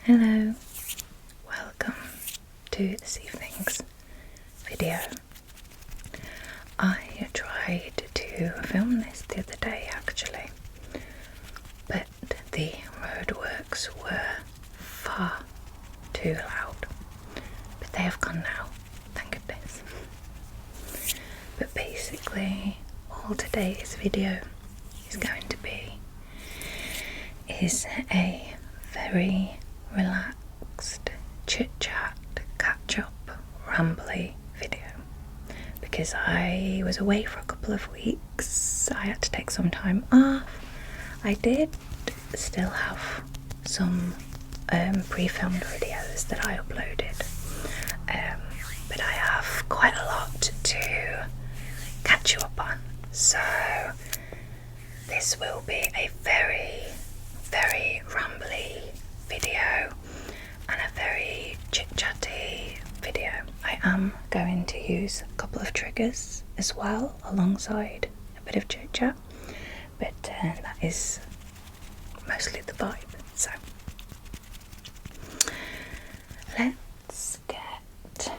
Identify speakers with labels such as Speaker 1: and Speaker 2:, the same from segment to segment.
Speaker 1: Hello, welcome to this evening's video. I tried to film this the other day actually, but the roadworks were far too loud. But they have gone now, thank goodness. But basically, all today's video is going to be a very relaxed chit-chat, catch-up, rambly video. Because I was away for a couple of weeks, I had to take some time off. I did still have some pre-filmed videos that I uploaded, but I have quite a lot to catch you up on. So this will be a very, very rambly video and a very chit-chatty video. I am going to use a couple of triggers as well alongside a bit of chit-chat, but that is mostly the vibe. So let's get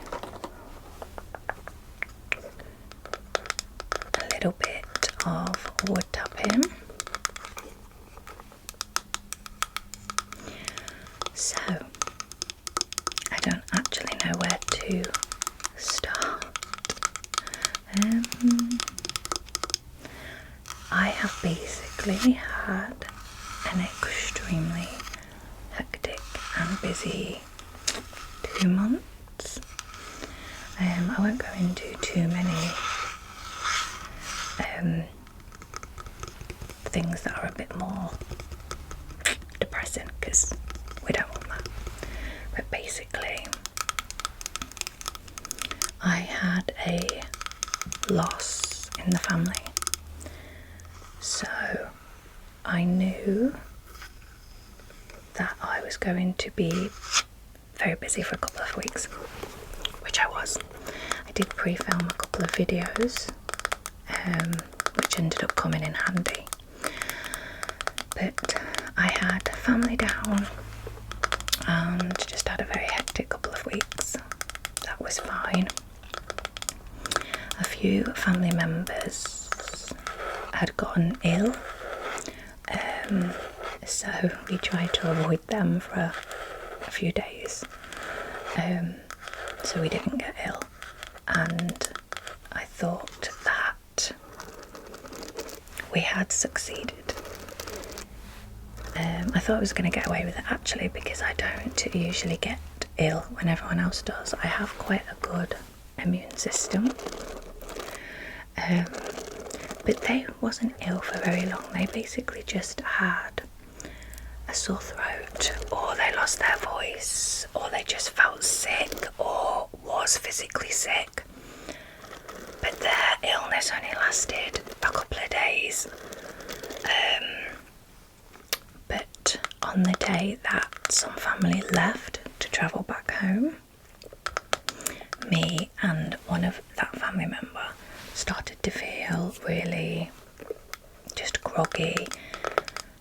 Speaker 1: a little bit of wood tapping. So I don't actually know where to start. I have basically had an extremely hectic and busy 2 months. I won't go into too many things that are a bit more depressing because we don't want that. But basically, I had a loss in the family. So I knew that I was going to be very busy for a couple of weeks, which I was. I did pre-film a couple of videos, which ended up coming in handy. But I had family down and just had a very hectic couple of weeks. That was fine. A few family members had gotten ill, so we tried to avoid them for a few days, so we didn't get ill, and I thought that we had succeeded. I thought I was going to get away with it actually, because I don't usually get ill when everyone else does. I have quite a good immune system. But they wasn't ill for very long. They basically just had a sore throat, or they lost their voice, or they just felt sick, or was physically sick. But their illness only lasted a couple of days. But on the day that some family left to travel back home, me and one of that family member started to feel really just groggy,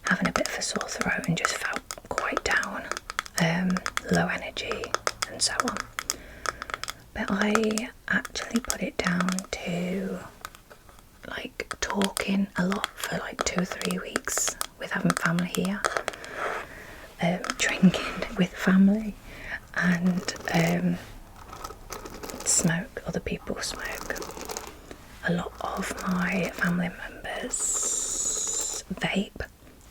Speaker 1: having a bit of a sore throat, and just felt quite down, low energy and so on. But I actually put it down to like talking a lot for like 2 or 3 weeks with having family here, drinking with family, and smoke. Other people smoke. A lot of my family members vape,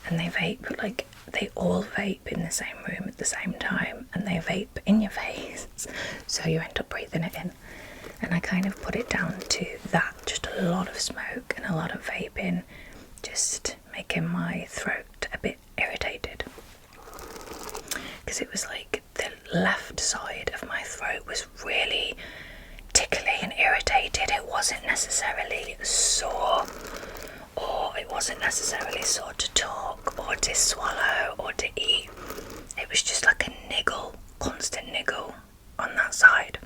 Speaker 1: and they all vape in the same room at the same time, and they vape in your face, so you end up breathing it in. And I kind of put it down to that, just a lot of smoke and a lot of vaping, just making my throat a bit irritated, because it was like the left side of my throat was really tickly and irritated. It wasn't necessarily sore, or it wasn't necessarily sore to talk or to swallow or to eat. It was just like a niggle, constant niggle on that side,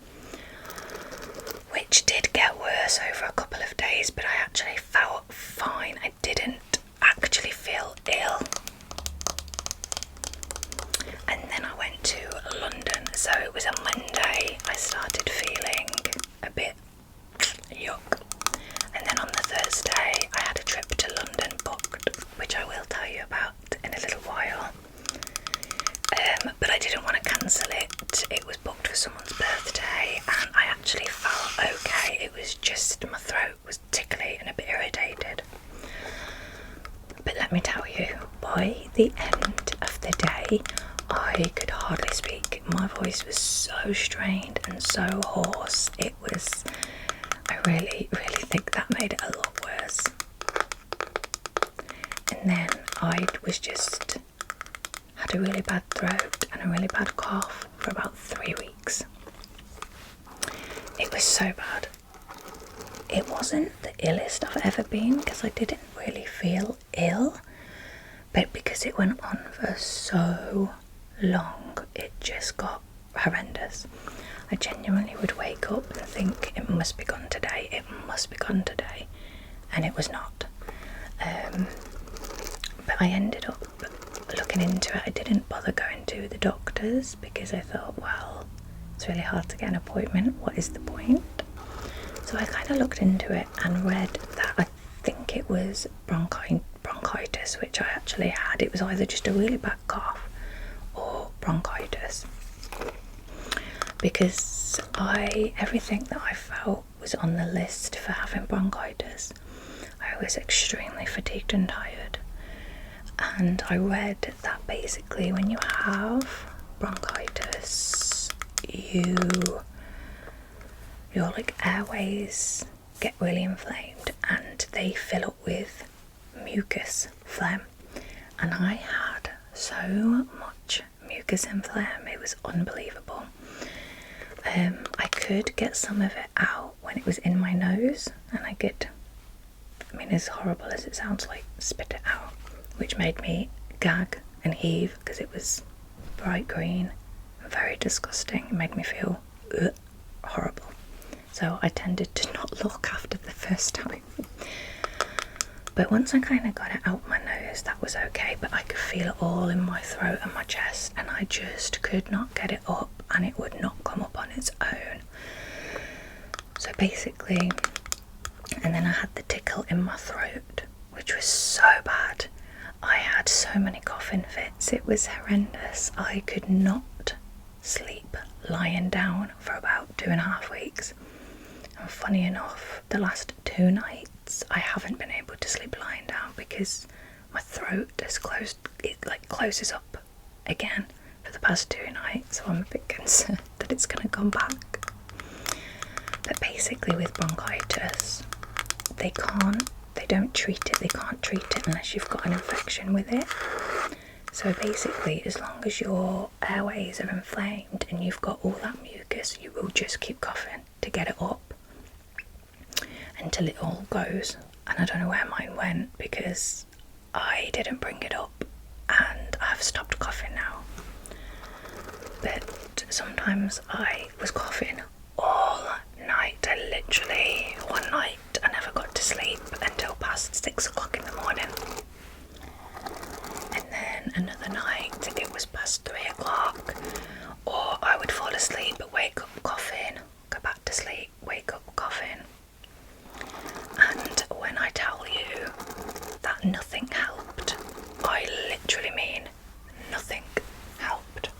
Speaker 1: which did get worse over a couple of days, but I actually felt fine. I didn't actually feel ill. And then I went So it was a Monday I started feeling a bit yuck, and then on the Thursday I had a trip to London booked, which I will tell you about in a little while. But I didn't want to cancel it. It was booked for someone's birthday and I actually felt okay. It was just my throat was tickly and a bit irritated. But let me tell you, by the end of the day I could hardly speak. My voice was so strained and so hoarse. It was, I really think that made it a lot worse. And then I was just had a really bad throat and a really bad cough for about 3 weeks. It was so bad. It wasn't the illest I've ever been because I didn't really feel ill, but because it went on for so long, it just got horrendous. I genuinely would wake up and think it must be gone today, it must be gone today, and it was not. But I ended up looking into it. I didn't bother going to the doctors because I thought, well, it's really hard to get an appointment, what is the point? So I kind of looked into it and read that I think it was bronchitis, which I actually had. It was either just a really bad cough or bronchitis, because everything that I felt was on the list for having bronchitis. I was extremely fatigued and tired, and I read that basically when you have bronchitis, your like airways get really inflamed and they fill up with mucus phlegm, and I had so much mucus and phlegm, it was unbelievable. I could get some of it out when it was in my nose, and I could, I mean, as horrible as it sounds, like spit it out, which made me gag and heave because it was bright green and very disgusting. It made me feel horrible. So I tended to not look after the first time. But once I kind of got it out my nose, that was okay, but I could feel it all in my throat and my chest, and I just could not get it up, and it would not come up on its own. So basically, and then I had the tickle in my throat, which was so bad. I had so many coughing fits, it was horrendous. I could not sleep lying down for about 2.5 weeks. And funny enough, the last 2 nights I haven't been able to sleep lying down because my throat has closed, it like closes up again for the past 2 nights, so I'm a bit concerned that it's going to come back. But basically with bronchitis, they don't treat it, they can't treat it unless you've got an infection with it. So basically, as long as your airways are inflamed and you've got all that mucus, you will just keep coughing to get it up until it all goes. And I don't know where mine went because I didn't bring it up, and I've stopped coughing now. But sometimes I was coughing all night. I literally, one night I never got to sleep until past 6 o'clock in the morning. And then another night it was past 3 o'clock, or I would fall asleep but wake up coughing, go back to sleep, wake up coughing. And when I tell you that nothing helped, I literally mean nothing helped.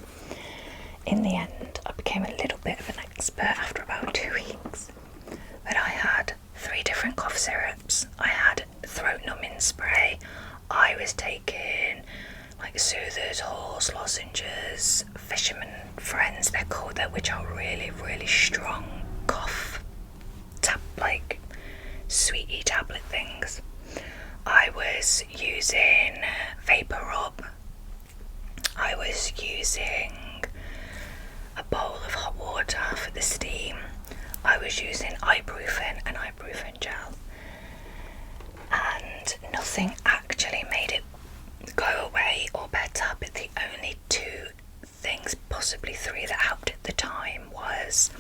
Speaker 1: In the end, I became a little bit of an expert after about 2 weeks. But I had 3 different cough syrups, I had throat numbing spray, I was taking like soothers, horse lozenges, fisherman friends they're called, which are really strong cough like sweetie tablet things. I was using vapor rub, I was using a bowl of hot water for the steam, I was using ibuprofen and ibuprofen gel, and nothing actually made it go away or better. But the only 2 things, possibly 3, that helped at the time was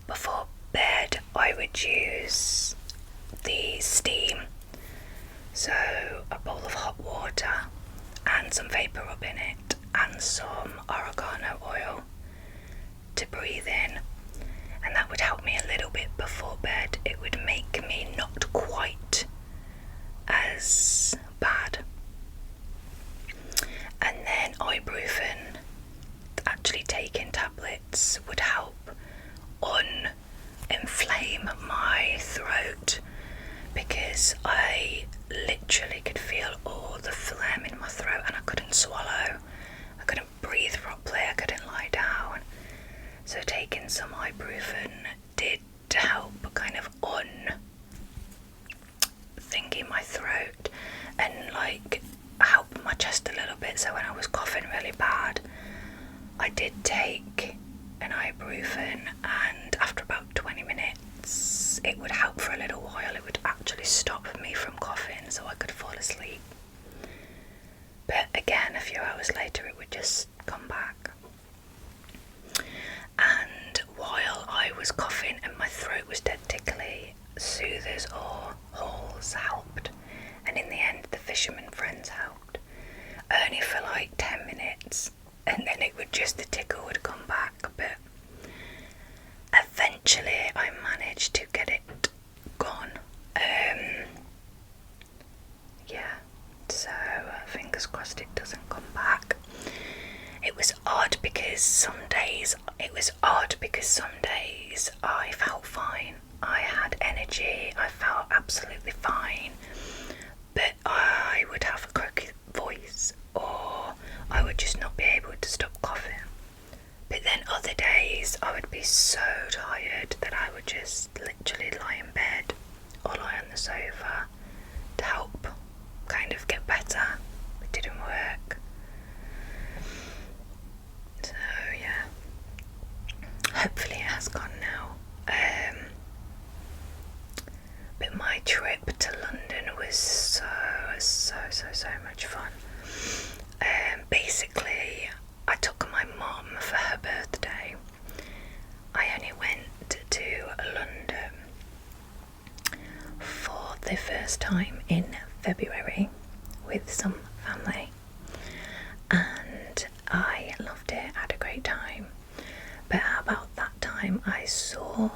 Speaker 1: before bed I would use the steam, so a bowl of hot water and some vapor rub in it and some oregano oil to breathe in, and that would help me a little bit before bed. It would make me not quite as bad. And then ibuprofen, actually taking tablets, would help inflame my throat, because I literally could feel all the phlegm in my throat and I couldn't swallow, I couldn't breathe properly, I couldn't lie down. So taking some ibuprofen did help kind of thingy my throat and like help my chest a little bit. So when I was coughing really bad, I did take an ibuprofen, and after about 20 minutes it would help for a little while. It would actually stop me from coughing so I could fall asleep. But again, a few hours later it would just come back. And while I was coughing and my throat was dead tickly, soothers or halls helped, and in the end the fisherman friends helped, only for like 10 minutes, and then the tickle would come back. But eventually I managed to get it gone. So fingers crossed it doesn't come back. It was odd because some days I felt fine, I had energy, I felt absolutely fine, but I would have a croaky voice, or I would just not be able to stop coughing. But then other days I would be so tired that I would just literally lie in bed or lie on the sofa to help kind of get better. It didn't work. So yeah, hopefully it has gone now. But my trip to London was so much fun. Basically, I took my mum for her birthday. I only went to London for the first time in February with some family, and I loved it, had a great time. But about that time I saw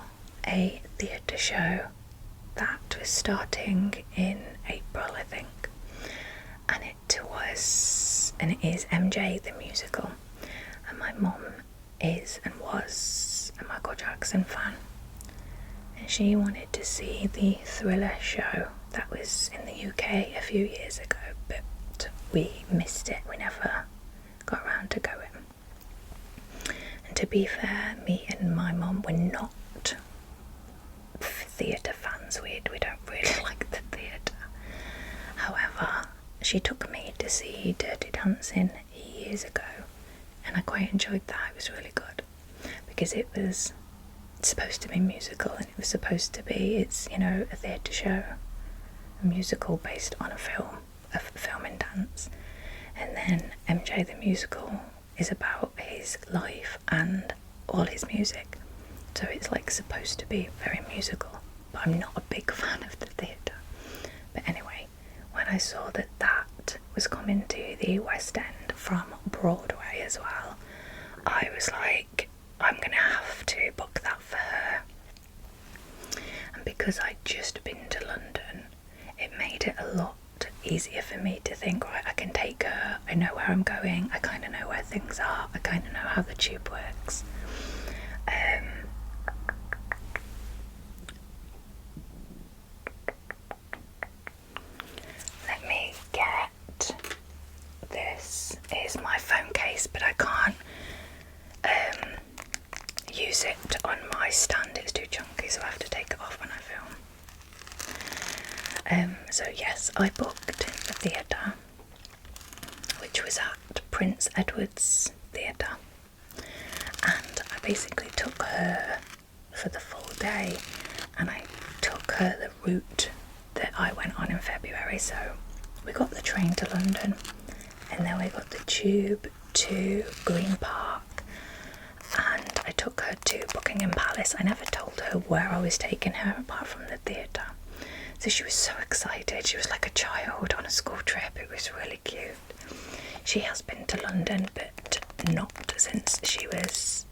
Speaker 1: a theatre show that was starting in April, I think, and it is MJ the musical, and my mum is and was a Michael Jackson fan, and she wanted to see the Thriller show that was in the UK a few years ago, but we missed it. We never got around to going. And to be fair, me and my mum were not theatre fans. We don't really like the theatre. However, she took me to see Dirty Dancing years ago, and I quite enjoyed that. It was really good because it was supposed to be musical, and it was supposed to be, it's, you know, a theatre show, a musical based on a film and dance. And then MJ the musical is about his life and all his music, so it's like supposed to be very musical, but I'm not a big fan of the theatre. But anyway, when I saw that was coming to the West End from Broadway as well, I was like, I'm gonna have to book that for her. And because I'd just been to London, it made it a lot easier for me to think, right, I can take her, I know where I'm going, I kind of know where things are, I kind of know how the tube works. Let me get, this is my phone case, but I can't use it on my stand, it's too chunky, so I have to take it off when I film. So yes, I booked the theatre, which was at Prince Edward's Theatre, and I basically took her for the full day, and I took her the route that I went on in February. So we got the train to London, and then we got the tube to Green Park, and I took her to Buckingham Palace. I never told her where I was taking her apart from the theatre, so she was so excited. She was like a child on a school trip. It was really cute. She has been to London, but not since she was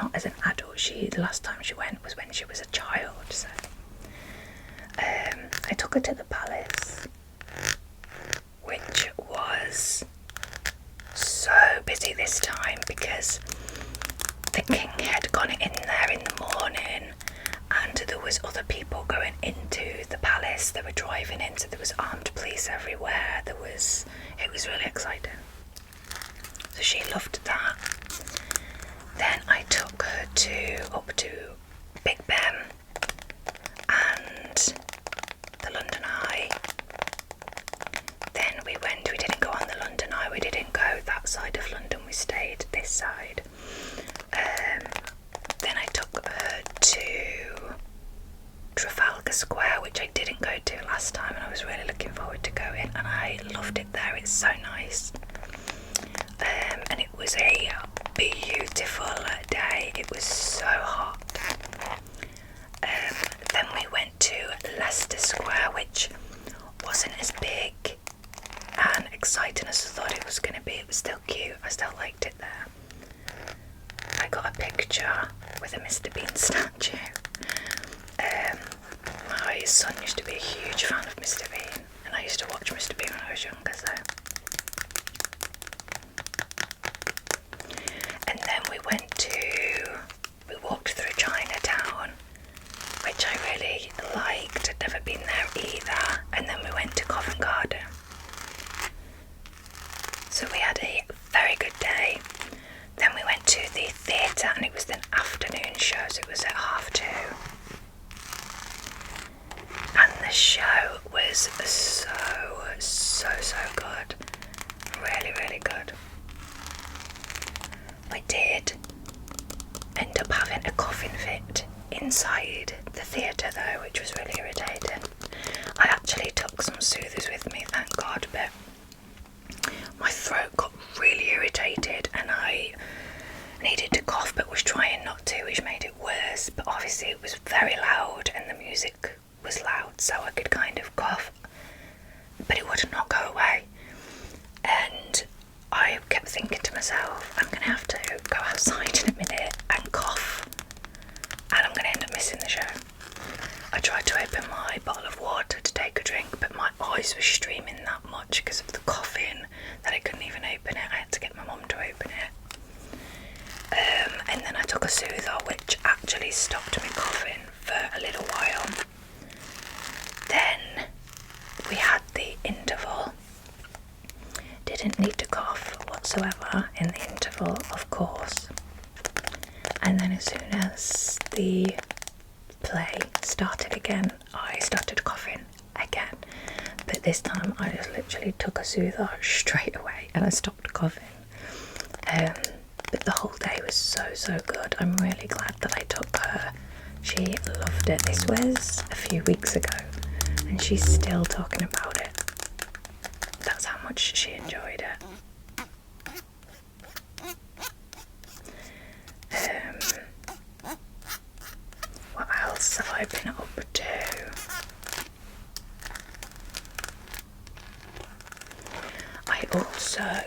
Speaker 1: not as an adult. The last time she went was when she was a child. So I took her to the palace, which was so busy this time because the king had gone in there in the morning, and there was other people going into the palace. They were driving in, so there was armed police everywhere. It was really exciting. So she loved that. Then I took her up to Big Ben and the London Eye. Then we didn't go on the London Eye, we didn't go that side of London, we stayed this side. Then I took her to Trafalgar Square, which I didn't go to last time, and I was really looking forward to going, and I loved it there. It's so nice. And it was a beautiful day. It was so hot. Then we went to Leicester Square, which wasn't as big and exciting as I thought it was going to be. It was still cute. I still liked it there. I got a picture with a Mr. Bean statue. My son used to be a huge fan of Mr. Bean, and I used to watch Mr. Bean when I was younger, so. And then we walked through Chinatown, which I really liked. I'd never been there either. And then we went to Covent Garden. So we had a very good day. Then we went to the theatre, and it was an afternoon show, so it was at 2:30. And the show was so good. Really, really good. I did end up having a coughing fit inside the theatre though, which was really irritating. I actually took some soothers with me, thank God, but my throat got really irritated and I needed to cough but was trying not to, which made it worse. But obviously it was very loud and the music was loud, so I could kind of cough, but it would not go away. And I kept thinking to myself, I'm going to have to go outside in a minute and cough, and I'm going to end up missing the show. I tried to open my bottle of water to take a drink, but my eyes were streaming that much because of the coughing that I couldn't even open it. I had to get my mum to open it. And then I took a soother, which actually stopped me coughing for a little while. Then we had the interval. Didn't need to cough whatsoever in the interval, of course. And then as soon as the play started again, I started coughing again. But this time I just literally took a soother straight away and I stopped coughing. But the whole day was so good. I'm really glad that I took her. She loved it. This was a few weeks ago and she's still talking about it. That's how much she enjoyed it. What else have I been up to? I also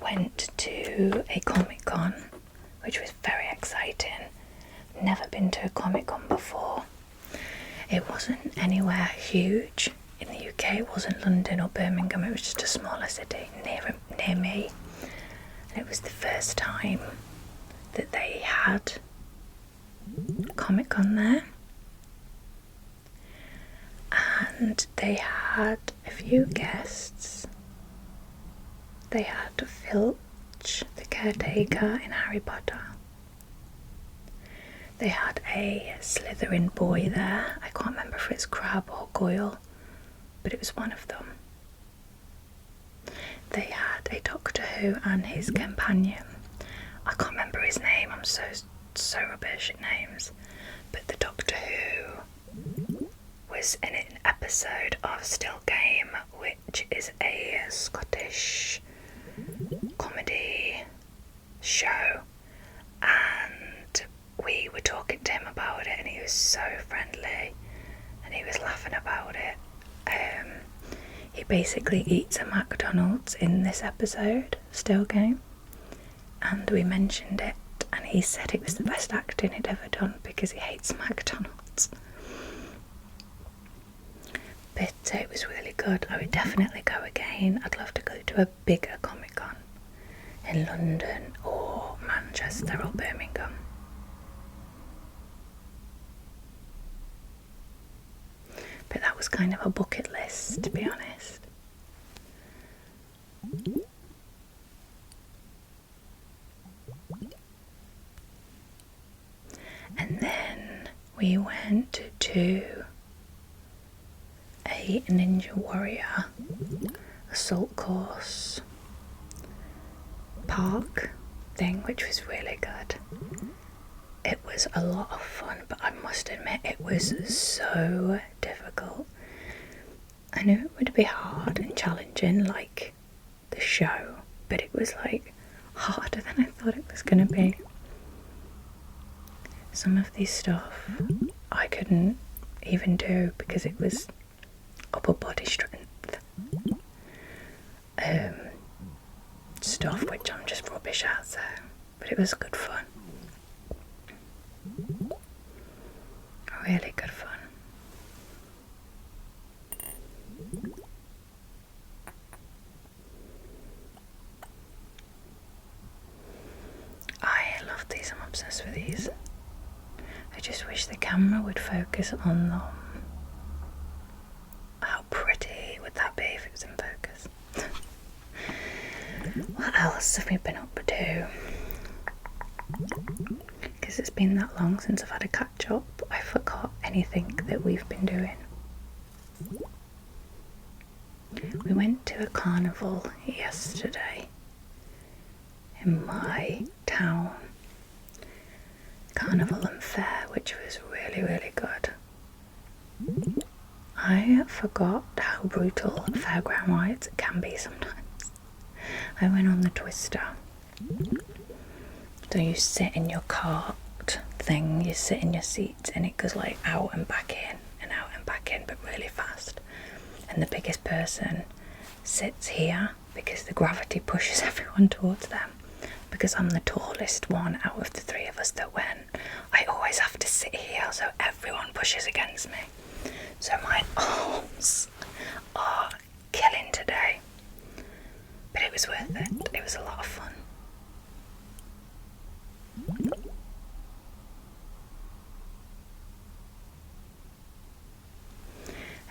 Speaker 1: went to a Comic-Con, which was very exciting. Never been to a Comic-Con before. It wasn't anywhere huge in the UK. It wasn't London or Birmingham. It was just a smaller city near me. And it was the first time that they had Comic-Con there. And they had a few guests. They had Filch, the caretaker in Harry Potter. They had a Slytherin boy there. I can't remember if it's Crabbe or Goyle, but it was one of them. They had a Doctor Who and his companion. I can't remember his name. I'm so rubbish at names. But the Doctor Who was in an episode of Still Game, which is a Scottish comedy show, and we were talking to him about it and he was so friendly and he was laughing about it. He basically eats a McDonald's in this episode, Still Game, and we mentioned it, and he said it was the best acting he'd ever done because he hates McDonald's. But it was really good. I would definitely go again. I'd love to go to a bigger Comic Con in London or Manchester or Birmingham. But that was kind of a bucket list, to be honest. And then we went to a Ninja Warrior assault course park thing, which was really good. It was a lot of fun, but I must admit it was so difficult. I knew it would be hard and challenging, like the show, but it was like harder than I thought it was going to be. Some of these stuff I couldn't even do because it was upper body strength stuff, which I'm just rubbish at, so, but it was good fun. Really good fun. I love these, I'm obsessed with these. I just wish the camera would focus on them. How pretty would that be if it was in focus? What else have we been up to? Because it's been that long since I've had a catch up, I forgot anything that we've been doing. We went to a carnival yesterday in my town. Carnival and fair, which was really, really good. I forgot how brutal fairground rides can be sometimes. I went on the Twister. So you sit in your cart thing, you sit in your seats, and it goes like out and back in and out and back in, but really fast. And the biggest person sits here because the gravity pushes everyone towards them. Because I'm the tallest one out of the three of us that went, I always have to sit here so everyone pushes against me. So my arms are killing today. But it was worth it. It was a lot of fun.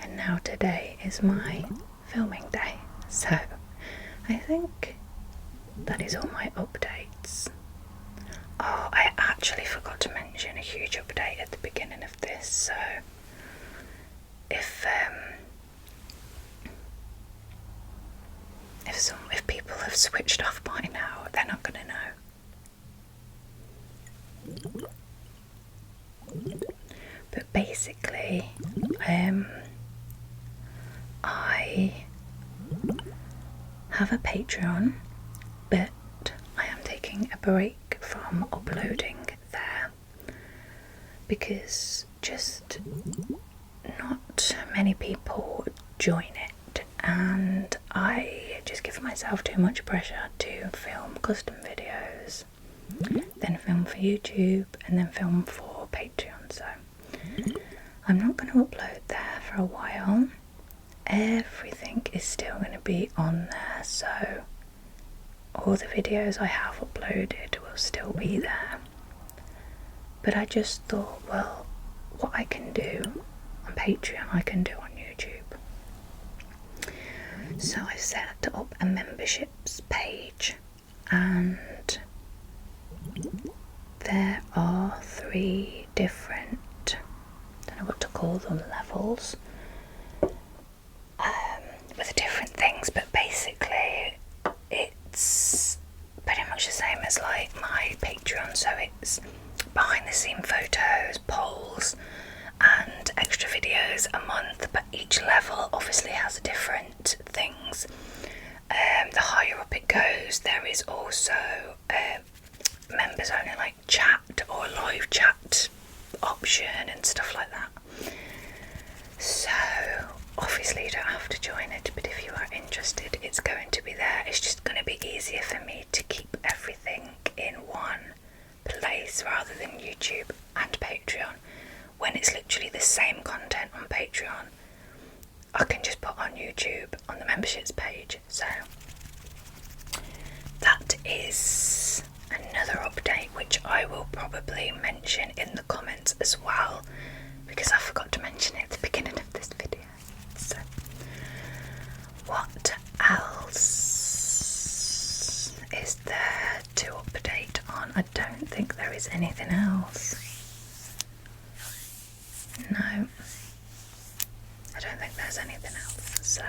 Speaker 1: And now today is my filming day. So I think that is all my updates. Oh, I actually forgot to mention a huge update at the beginning of this, so if people have switched off by now, they're not going to know. But basically, I have a Patreon, but I am taking a break from uploading there because just not many people join it, and I just give myself too much pressure to film custom videos, then film for YouTube, and then film for Patreon. So I'm not going to upload there for a while. Everything is still going to be on there, so all the videos I have uploaded will still be there. But I just thought, well, what I can do on Patreon, I can do on YouTube. So I set up a memberships page, and there are 3 different, I don't know what to call them, levels with different things, but basically it's pretty much the same as like my Patreon. So it's behind the scene photos, polls, and extra videos a month, but each level obviously has different things. The higher up it goes, there is also members only like chat or live chat option and stuff like that. So obviously you don't have to join it, but if you are interested, it's going to be there. It's just going to be easier for me to keep everything YouTube and Patreon, when it's literally the same content on Patreon, I can just put on YouTube on the memberships page. So that is another update, which I will probably mention in the comments as well, because I forgot to mention it at the beginning of this video. So what else is there to update on? I don't think there is anything else. No, I don't think there's anything else. So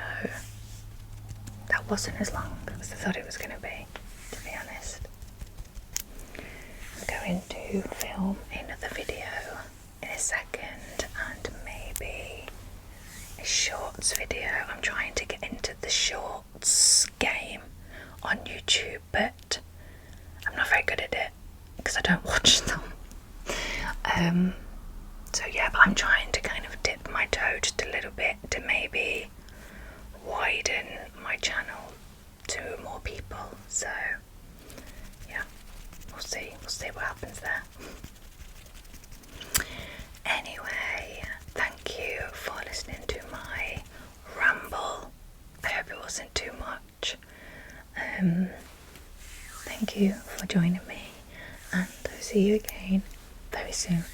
Speaker 1: that wasn't as long as I thought it was going to be honest. I'm going to film another video in a second, and maybe a shorts video. I'm trying to get into the shorts game on YouTube, but I'm not very good at it because I don't watch them. So yeah, but I'm trying to kind of dip my toe just a little bit to maybe widen my channel to more people. So yeah, we'll see what happens there. Anyway, thank you for listening to my ramble. I hope it wasn't too much. Thank you for joining me, and I'll see you again very soon.